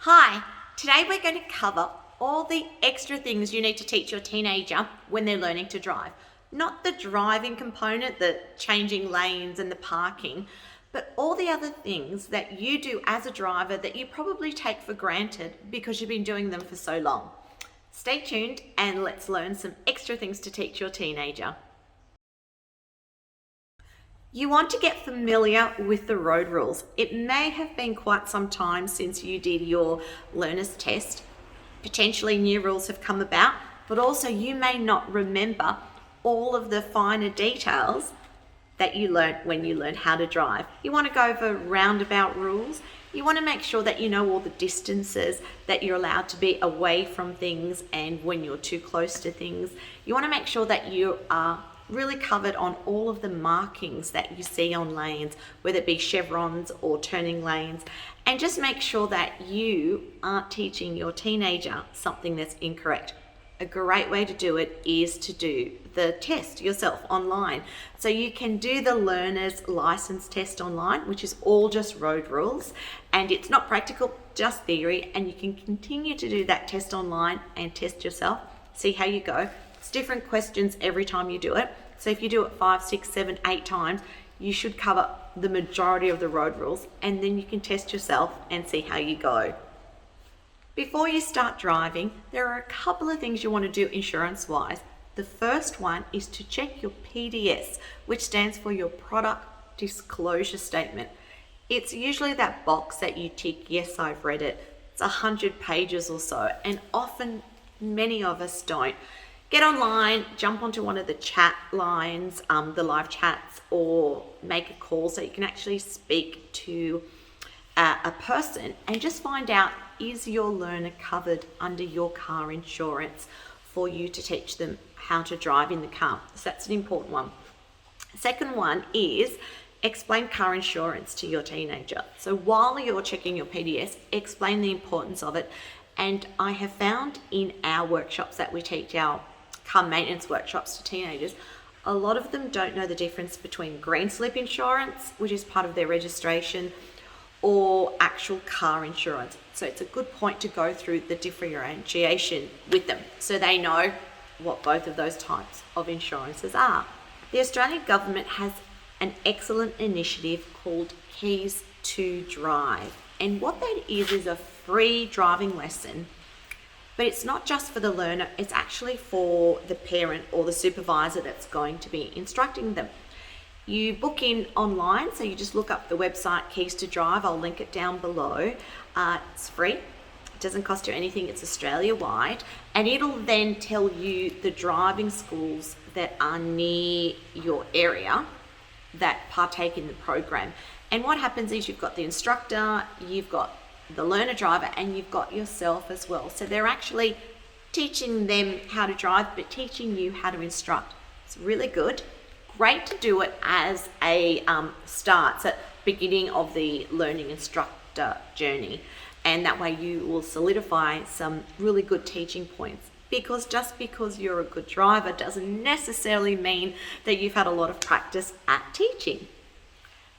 Hi, today we're going to cover all the extra things you need to teach your teenager when they're learning to drive. Not the driving component, the changing lanes and the parking, but all the other things that you do as a driver that you probably take for granted because you've been doing them for so long. Stay tuned and let's learn some extra things to teach your teenager. You want to get familiar with the road rules. It may have been quite some time since you did your learner's test. Potentially new rules have come about, but also you may not remember all of the finer details that you learned when you learned how to drive. You want to go over roundabout rules. You want to make sure that you know all the distances that you're allowed to be away from things and when you're too close to things. You want to make sure that you are really covered on all of the markings that you see on lanes, whether it be chevrons or turning lanes, and just make sure that you aren't teaching your teenager something that's incorrect. A great way to do it is to do the test yourself online. So you can do the learner's license test online, which is all just road rules, and it's not practical, just theory, and you can continue to do that test online and test yourself, see how you go. It's different questions every time you do it. So if you do it 5, 6, 7, 8 times, you should cover the majority of the road rules, and then you can test yourself and see how you go. Before you start driving, there are a couple of things you want to do insurance-wise. The first one is to check your PDS, which stands for your Product Disclosure Statement. It's usually that box that you tick, yes, I've read it. It's 100 pages or so, and often many of us don't. Get online, jump onto one of the chat lines, the live chats, or make a call so you can actually speak to a person and just find out, is your learner covered under your car insurance for you to teach them how to drive in the car? So that's an important one. Second one is explain car insurance to your teenager. So while you're checking your PDS, explain the importance of it. And I have found in our workshops that we teach, our car maintenance workshops to teenagers, a lot of them don't know the difference between green slip insurance, which is part of their registration, or actual car insurance. So it's a good point to go through the differentiation with them so they know what both of those types of insurances are. The Australian government has an excellent initiative called Keys to Drive. And what that is a free driving lesson, but it's not just for the learner, it's actually for the parent or the supervisor that's going to be instructing them. You book in online, so you just look up the website Keys to Drive. I'll link it down below. It's free. It doesn't cost you anything. It's Australia-wide. And it'll then tell you the driving schools that are near your area that partake in the program. And what happens is you've got the instructor, you've got the learner driver, and you've got yourself as well. So they're actually teaching them how to drive, but teaching you how to instruct. It's really good. Great to do it as a start, so beginning of the learning instructor journey. And that way you will solidify some really good teaching points. Because just because you're a good driver doesn't necessarily mean that you've had a lot of practice at teaching.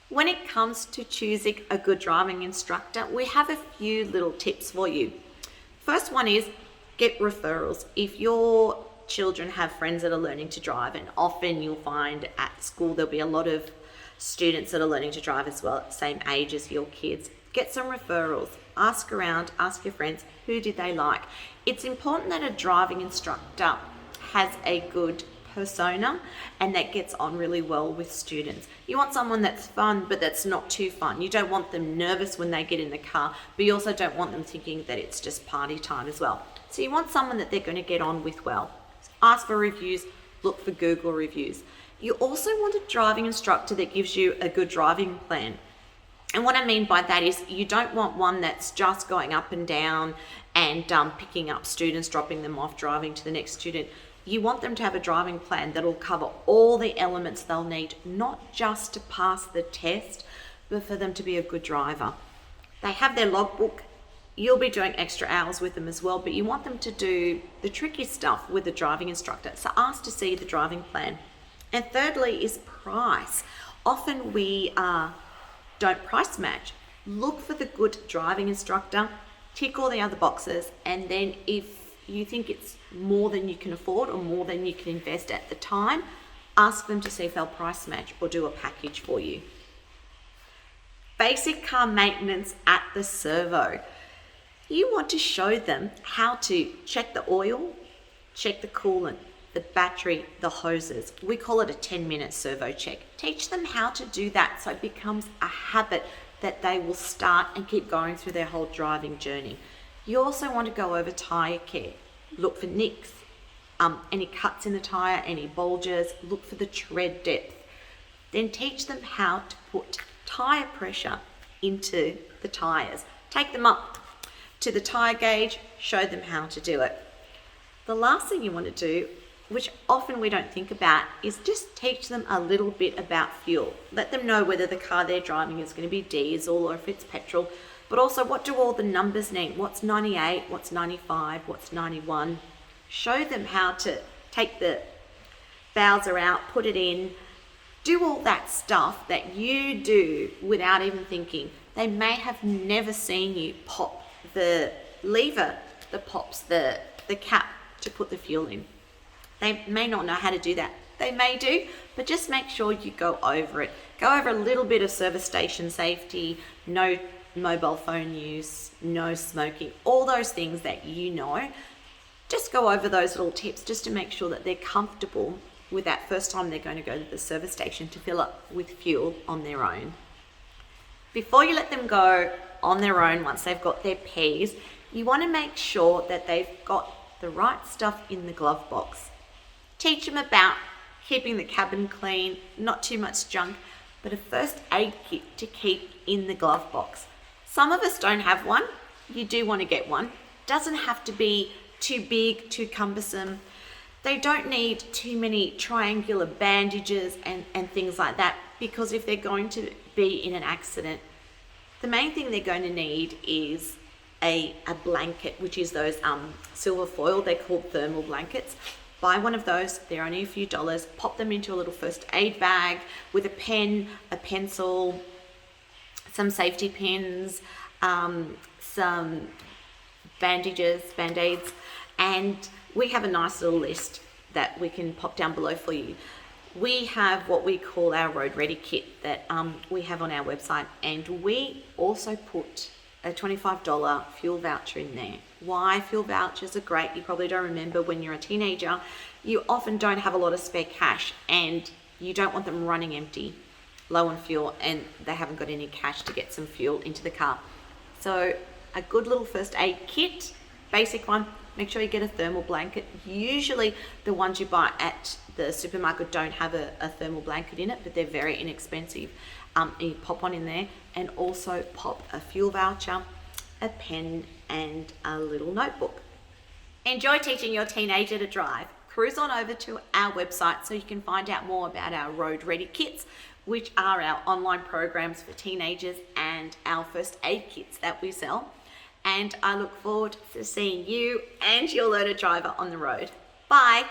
When it comes to choosing a good driving instructor, we have a few little tips for you. First one is get referrals. If your children have friends that are learning to drive, and often you'll find at school there'll be a lot of students that are learning to drive as well at the same age as your kids. Get some referrals. Ask around, ask your friends, who did they like? It's important that a driving instructor has a good persona and that gets on really well with students. You want someone that's fun, but that's not too fun. You don't want them nervous when they get in the car, but you also don't want them thinking that it's just party time as well. So you want someone that they're going to get on with well. Ask for reviews, look for Google reviews. You also want a driving instructor that gives you a good driving plan. And what I mean by that is you don't want one that's just going up and down and picking up students, dropping them off, driving to the next student. You want them to have a driving plan that'll cover all the elements they'll need, not just to pass the test, but for them to be a good driver. They have their logbook. You'll be doing extra hours with them as well, but you want them to do the tricky stuff with the driving instructor. So ask to see the driving plan. And thirdly is price. Often we don't price match. Look for the good driving instructor tick all the other boxes, and then if you think it's more than you can afford or more than you can invest at the time, ask them to see if they'll price match or do a package for you. Basic car maintenance at the servo. You want to show them how to check the oil, check the coolant, the battery, the hoses. We call it a 10-minute servo check. Teach them how to do that so it becomes a habit that they will start and keep going through their whole driving journey. You also want to go over tyre care. Look for nicks, any cuts in the tyre, any bulges, look for the tread depth. Then teach them how to put tyre pressure into the tyres. Take them up to the tyre gauge, show them how to do it. The last thing you want to do, which often we don't think about, is just teach them a little bit about fuel. Let them know whether the car they're driving is going to be diesel or if it's petrol, but also what do all the numbers mean? What's 98, what's 95, what's 91? Show them how to take the Bowser out, put it in, do all that stuff that you do without even thinking. They may have never seen you pop the lever that pops the cap to put the fuel in. They may not know how to do that. They may do, but just make sure you go over it. Go over a little bit of service station safety, no mobile phone use, no smoking, all those things that you know. Just go over those little tips just to make sure that they're comfortable with that first time they're going to go to the service station to fill up with fuel on their own. Before you let them go on their own, once they've got their Ps, you want to make sure that they've got the right stuff in the glove box. Teach them about keeping the cabin clean, not too much junk, but a first aid kit to keep in the glove box. Some of us don't have one. You do want to get one. Doesn't have to be too big, too cumbersome. They don't need too many triangular bandages and things like that, because if they're going to be in an accident, the main thing they're going to need is a blanket, which is those silver foil. They're called thermal blankets. Buy one of those. They're only a few dollars. Pop them into a little first aid bag with a pen, a pencil, some safety pins, some bandages, band-aids, and we have a nice little list that we can pop down below for you. We have what we call our Road Ready kit that we have on our website, and we also put a $25 fuel voucher in there. Why? Fuel vouchers are great. You probably don't remember when you're a teenager, you often don't have a lot of spare cash and you don't want them running empty, low on fuel, and they haven't got any cash to get some fuel into the car. So a good little first aid kit, basic one. Make sure you get a thermal blanket. Usually the ones you buy at the supermarket don't have a thermal blanket in it, but they're very inexpensive. You pop one in there, and also pop a fuel voucher, a pen, and a little notebook. Enjoy teaching your teenager to drive. Cruise on over to our website so you can find out more about our Road Ready kits, which are our online programs for teenagers, and our first aid kits that we sell. And I look forward to seeing you and your learner driver on the road. Bye.